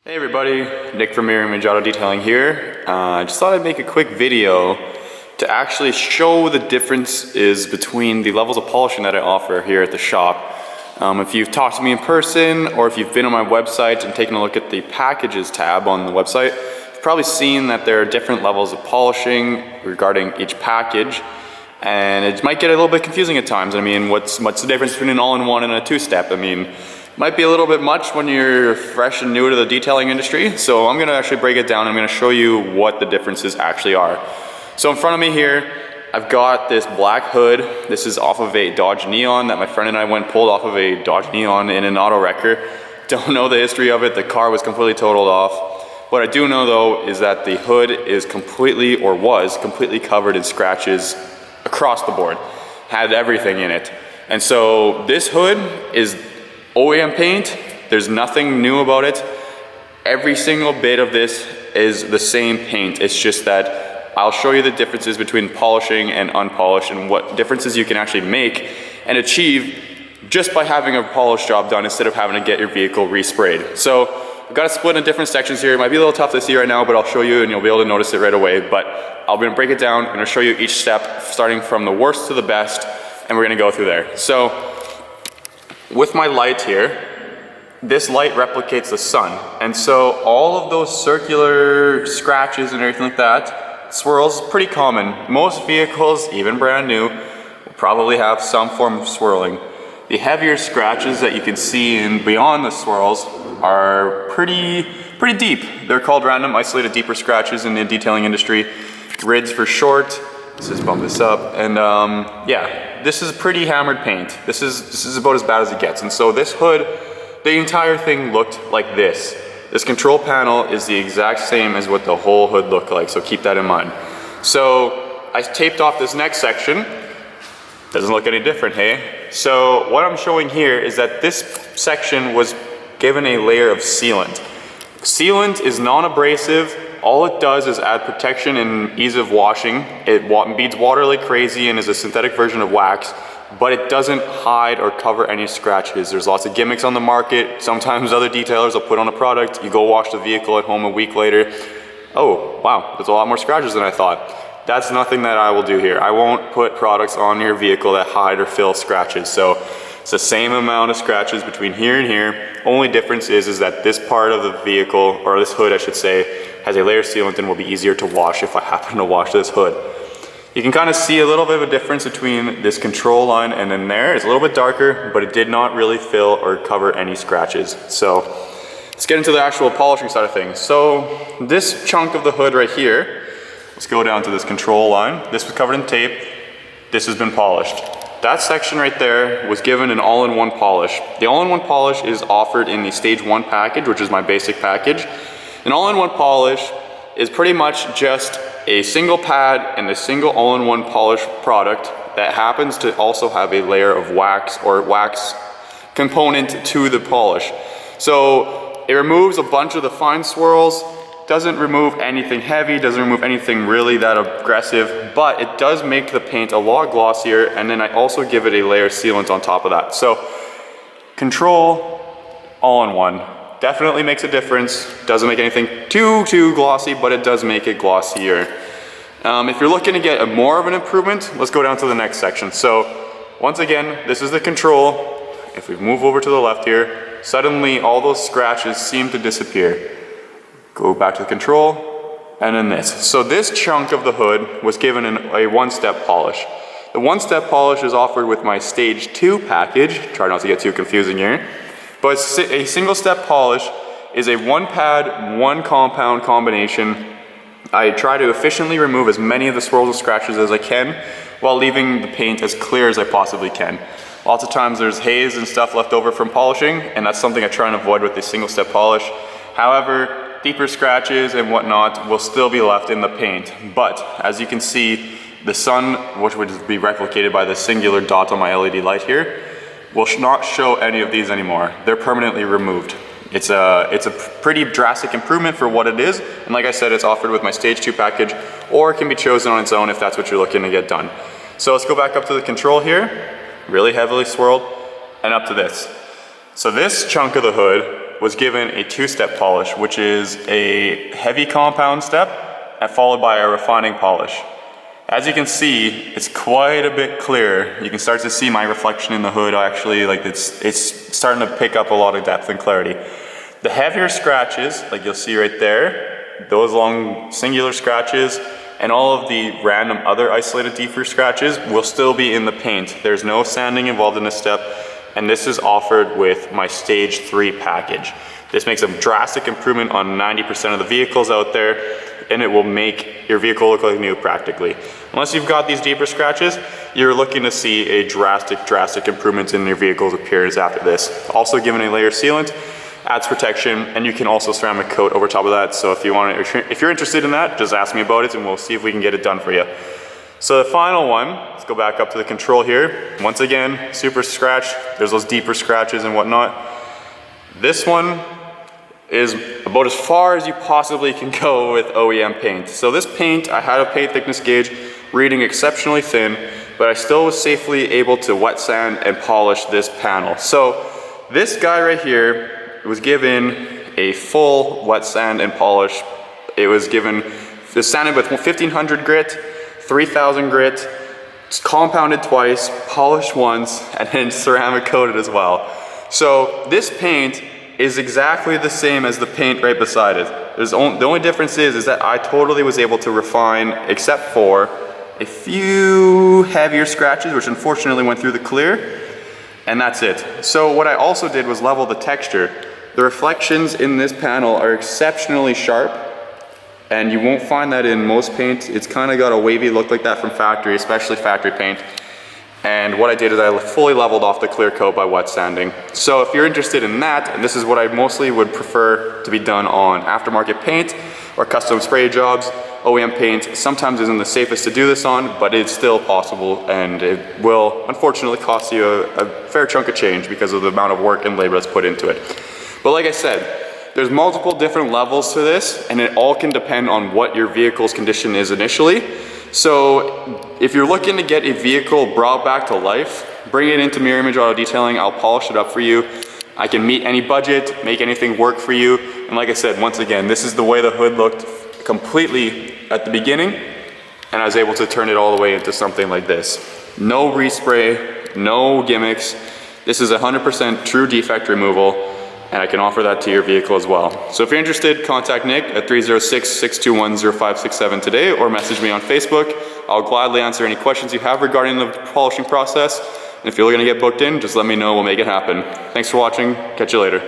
Hey everybody, Nick from Image Auto Detailing here. I just thought I'd make a quick video to actually show the differences between the levels of polishing that I offer here at the shop. If you've talked to me in person or if you've been on my website and taken a look at the packages tab on the website, you've probably seen that there are different levels of polishing regarding each package. And it might get a little bit confusing at times. I mean, what's the difference between an all-in-one and a two-step? I mean, might be a little bit much when you're fresh and new to the detailing industry. So I'm gonna actually break it down. I'm gonna show you what the differences actually are. So in front of me here, I've got this black hood. This is off of a Dodge Neon that my friend and I went and pulled off of a Dodge Neon in an auto wrecker. Don't know the history of it. The car was completely totaled off. What I do know though is that the hood is completely, or was completely covered in scratches across the board. Had everything in it. And so this hood is OEM paint. There's nothing new about it. Every single bit of this is the same paint. It's just that I'll show you the differences between polishing and unpolished and what differences you can actually make and achieve just by having a polish job done instead of having to get your vehicle resprayed. So I've got it split into different sections here. It might be a little tough to see right now, but I'll show you and you'll be able to notice it right away. But I'm gonna break it down and I'll show you each step starting from the worst to the best, and we're gonna go through there. So with my light here, this light replicates the sun. And so all of those circular scratches and everything like that, swirls, pretty common. Most vehicles, even brand new, will probably have some form of swirling. The heavier scratches that you can see in beyond the swirls are pretty deep. They're called random isolated deeper scratches in the detailing industry. RIDs for short. Let's just bump this up. And yeah, this is pretty hammered paint. This is about as bad as it gets. And so this hood, the entire thing looked like this. This control panel is the exact same as what the whole hood looked like, so keep that in mind. So I taped off this next section. Doesn't look any different, hey? So what I'm showing here is that this section was given a layer of sealant. Sealant is non-abrasive. All it does is add protection and ease of washing. It beads water like crazy and is a synthetic version of wax, but it doesn't hide or cover any scratches. There's lots of gimmicks on the market. Sometimes other detailers will put on a product, you go wash the vehicle at home a week later. Oh, wow, there's a lot more scratches than I thought. That's nothing that I will do here. I won't put products on your vehicle that hide or fill scratches. So it's the same amount of scratches between here and here. Only difference is that this part of the vehicle, or this hood I should say, has a layer of sealant and will be easier to wash if I happen to wash this hood. You can kind of see a little bit of a difference between this control line and then there. It's a little bit darker, but it did not really fill or cover any scratches. So let's get into the actual polishing side of things. So this chunk of the hood right here, let's go down to this control line. This was covered in tape. This has been polished. That section right there was given an all-in-one polish. The all-in-one polish is offered in the stage 1 package, which is my basic package. An all-in-one polish is pretty much just a single pad and a single all-in-one polish product that happens to also have a layer of wax or wax component to the polish. So it removes a bunch of the fine swirls, doesn't remove anything heavy, doesn't remove anything really that aggressive, but it does make the paint a lot glossier, and then I also give it a layer of sealant on top of that. So control, all-in-one. Definitely makes a difference. Doesn't make anything too glossy, but it does make it glossier. If you're looking to get more of an improvement, let's go down to the next section. So once again, this is the control. If we move over to the left here, suddenly all those scratches seem to disappear. Go back to the control, and then this. So this chunk of the hood was given a one-step polish. The one-step polish is offered with my stage 2 package. Try not to get too confusing here. But a single step polish is a one pad, one compound combination. I try to efficiently remove as many of the swirls and scratches as I can while leaving the paint as clear as I possibly can. Lots of times there's haze and stuff left over from polishing, and that's something I try and avoid with a single step polish. However, deeper scratches and whatnot will still be left in the paint. But as you can see, the sun, which would be replicated by the singular dot on my LED light here, will not show any of these anymore. They're permanently removed. It's a pretty drastic improvement for what it is. And like I said, it's offered with my stage 2 package, or it can be chosen on its own if that's what you're looking to get done. So let's go back up to the control here, really heavily swirled, and up to this. So this chunk of the hood was given a two-step polish, which is a heavy compound step and followed by a refining polish. As you can see, it's quite a bit clearer. You can start to see my reflection in the hood actually, like it's starting to pick up a lot of depth and clarity. The heavier scratches, like you'll see right there, those long singular scratches and all of the random other isolated deeper scratches will still be in the paint. There's no sanding involved in this step, and this is offered with my stage 3 package. This makes a drastic improvement on 90% of the vehicles out there, and it will make your vehicle look like new practically. Unless you've got these deeper scratches, you're looking to see a drastic improvement in your vehicle's appearance after this. Also given a layer sealant, adds protection, and you can also ceramic coat over top of that. So if you're interested in that, just ask me about it and we'll see if we can get it done for you. So the final one, let's go back up to the control here. Once again, super scratch, there's those deeper scratches and whatnot. This one is about as far as you possibly can go with OEM paint. So this paint, I had a paint thickness gauge reading exceptionally thin, but I still was safely able to wet sand and polish this panel. So this guy right here was given a full wet sand and polish. It was sanded with 1500 grit, 3000 grit, compounded twice, polished once, and then ceramic coated as well. So this paint is exactly the same as the paint right beside it. The only difference is that I totally was able to refine, except for a few heavier scratches, which unfortunately went through the clear, and that's it. So what I also did was level the texture. The reflections in this panel are exceptionally sharp, and you won't find that in most paint. It's kind of got a wavy look like that from factory, especially factory paint. And what I did is I fully leveled off the clear coat by wet sanding. So if you're interested in that, and this is what I mostly would prefer to be done on aftermarket paint or custom spray jobs, OEM paint sometimes isn't the safest to do this on, but it's still possible, and it will unfortunately cost you a fair chunk of change because of the amount of work and labor that's put into it. But like I said, there's multiple different levels to this, and it all can depend on what your vehicle's condition is initially. So if you're looking to get a vehicle brought back to life, bring it into Mirror Image Auto Detailing. I'll polish it up for you. I can meet any budget, make anything work for you. And like I said, once again, this is the way the hood looked completely at the beginning, and I was able to turn it all the way into something like this. No respray, no gimmicks. This is 100% true defect removal, and I can offer that to your vehicle as well. So if you're interested, contact Nick at 306-621-0567 today, or message me on Facebook. I'll gladly answer any questions you have regarding the polishing process. And if you're gonna get booked in, just let me know, we'll make it happen. Thanks for watching, catch you later.